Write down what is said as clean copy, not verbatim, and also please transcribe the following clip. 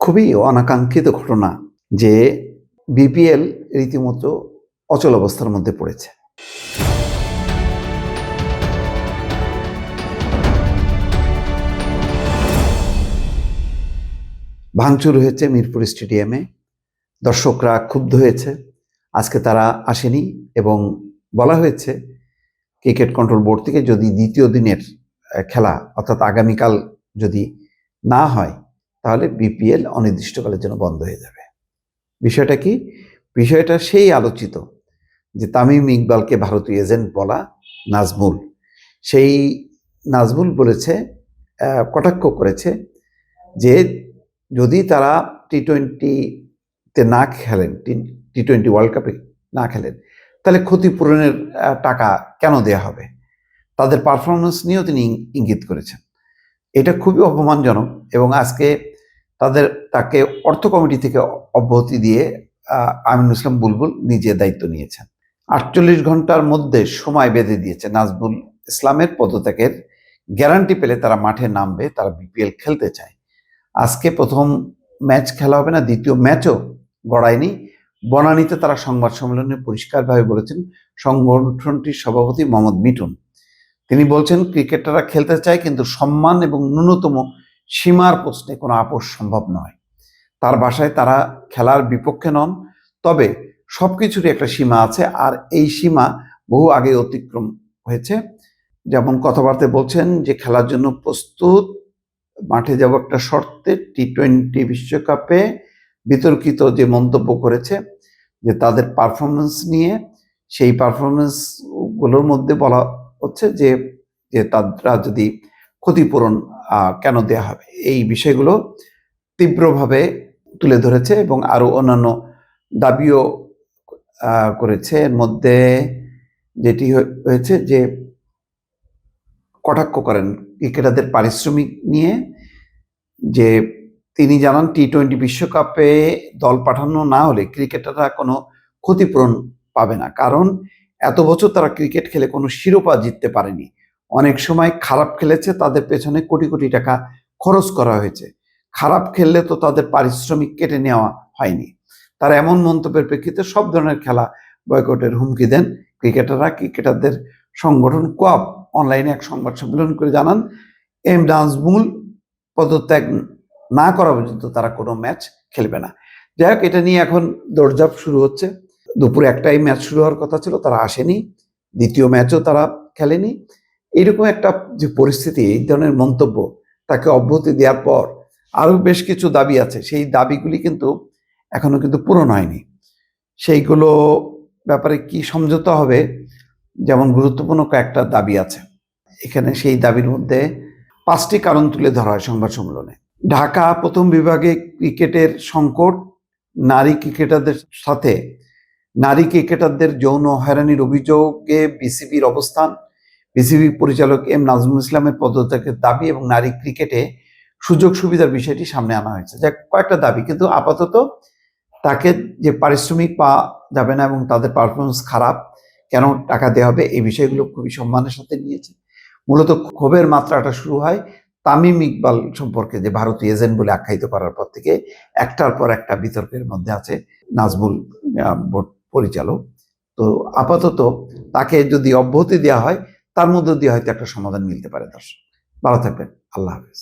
খুবই অনাকাঙ্ক্ষিত ঘটনা যে বিপিএল রীতিমতো অচল অবস্থার মধ্যে পড়েছে। ভাঙচুর হয়েছে মিরপুর স্টেডিয়ামে, দর্শকরা ক্ষুব্ধ হয়েছে। আজকে তারা আসেনি এবং বলা হয়েছে ক্রিকেট কন্ট্রোল বোর্ড থেকে যদি দ্বিতীয় দিনের খেলা অর্থাৎ আগামীকাল যদি না হয় তাহলে বিপিএল অনির্দিষ্টকালের জন্য বন্ধ হয়ে যাবে। বিষয়টা কি? বিষয়টা সেই আলোচিত যে তামিম ইকবালকে ভারতীয় এজেন্ট বলা নাজমুল, সেই নাজমুল বলেছে, কটাক্ষ করেছে যে যদি তারা টি-20-তে না খেলেন, টি-20 ওয়ার্ল্ড কাপে না খেলেন, তাহলে ক্ষতিপূরণের টাকা কেন দেয়া হবে? তাদের পারফরমেন্স নিয়েও তিনি ইঙ্গিত করেছেন। এটা খুবই অপমানজনক এবং আজকে তাকে অর্থ কমিটি থেকে অব্যাহতি দিয়ে আমিনুল ইসলাম বুলবুল নিজে দায়িত্ব নিয়েছেন। 48 ঘন্টার মধ্যে সময় বেঁধে দিয়েছে নাজমুল ইসলামের পদত্যাগের গ্যারান্টি পেলে তারা মাঠে নামবে, তারা বিপিএল খেলতে চায়। আজকে প্রথম ম্যাচ খেলা হবে না, দ্বিতীয় ম্যাচও গড়ায়নি। বনানীতে তারা সংবাদ সম্মেলনে পরিষ্কারভাবে বলেছেন, সংগঠনটির সভাপতি মোহাম্মদ মিঠুন, তিনি বলছেন ক্রিকেটাররা খেলতে চায় কিন্তু সম্মান এবং ন্যূনতম সীমার প্রশ্নে কোনো আপোষ সম্ভব নয়। তার ভাষায় তারা খেলার বিপক্ষে নন, তবে সবকিছুরই একটা সীমা আছে আর এই সীমা বহু আগে অতিক্রম হয়েছে। যেমন কথাবার্তায় বলছেন যে খেলার জন্য প্রস্তুত, মাঠে যাব একটা শর্তে। টি-20 বিশ্বকাপে বিতর্কিত যে মন্তব্য করেছে যে তাদের পারফরমেন্স নিয়ে, সেই পারফরমেন্সগুলোর মধ্যে বলা হচ্ছে যে তারা যদি ক্ষতিপূরণ কেন দেয়া হবে, এই বিষয়গুলো তীব্রভাবে তুলে ধরেছে এবং আরো অন্যান্য দাবিও করেছে। এর মধ্যে যেটি হয়েছে যে কটাক্ষ করেন ক্রিকেটারদের পারিশ্রমিক নিয়ে, যে তিনি জানান টি-20 বিশ্বকাপে দল পাঠানো না হলে ক্রিকেটাররা কোনো ক্ষতিপূরণ পাবে না, কারণ এত বছর তারা ক্রিকেট খেলে কোনো শিরোপা জিততে পারেনি। অনেক সময় খারাপ খেলেছে, তাদের পেছনে কোটি কোটি টাকা খরচ করা হয়েছে। খারাপ খেললে তো তাদের পারিশ্রমিক কেটে নেওয়া হয়নি। তারা এমন মন্তব্যের প্রেক্ষিতে সব ধরনের খেলা বয়কটের হুমকি দেন ক্রিকেটাররা। ক্রিকেটারদের সংগঠন কোয়াব অনলাইনে এক সংবাদ সম্মেলন করে জানান নাজমুল পদত্যাগ না করা পর্যন্ত তারা কোনো ম্যাচ খেলবে না। যাই হোক, এটা নিয়ে এখন দৌড়ঝাঁপ শুরু হচ্ছে। দুপুরে একটাই ম্যাচ শুরু হওয়ার কথা ছিল, তারা আসেনি। দ্বিতীয় ম্যাচও তারা খেলেনি। এইরকম একটা যে পরিস্থিতি, এই ধরনের মন্তব্য, তাকে অব্যাহতি দেওয়ার পর আরো বেশ কিছু দাবি আছে, সেই দাবিগুলি কিন্তু এখনো কিন্তু পূরণ হয়নি। সেইগুলো ব্যাপারে কি সমঝোতা হবে, যেমন গুরুত্বপূর্ণ কয়েকটা দাবি আছে এখানে। সেই দাবির মধ্যে 5টি কারণ তুলে ধরা হয় সংবাদ সম্মেলনে। ঢাকা প্রথম বিভাগে ক্রিকেটের সংকট, নারী ক্রিকেটারদের সাথে নারী ক্রিকেটারদের যৌন হয়রানির অভিযোগে বিসিবির অবস্থান, বিসিবি পরিচালক নাজমুল ইসলামের পদত্যাগের দাবি এবং নারী ক্রিকেটে সুযোগ সুবিধার বিষয়টি সামনে আনা হয়েছে। যা কয়েকটা দাবি, কিন্তু আপাতত তাকে যে পারিশ্রমিক পাওয়া যাবে না এবং তাদের পারফরমেন্স খারাপ, কেন টাকা দেওয়া হবে, এই বিষয়গুলো খুবই সম্মানের সাথে নিয়েছে। মূলত ক্ষোভের মাত্রাটা শুরু হয় তামিম ইকবাল সম্পর্কে, যে ভারতীয় এজেন্ট বলে আখ্যায়িত করার পর থেকে একটার পর একটা বিতর্কের মধ্যে আছে নাজমুল বোর্ড পরিচালক। তো আপাতত তাকে যদি অব্যাহতি দেওয়া হয়, তার মধ্যে দিয়ে হয়তো একটা সমাধান মিলতে পারে। দর্শক ভালো থাকবেন, আল্লাহ হাফেজ।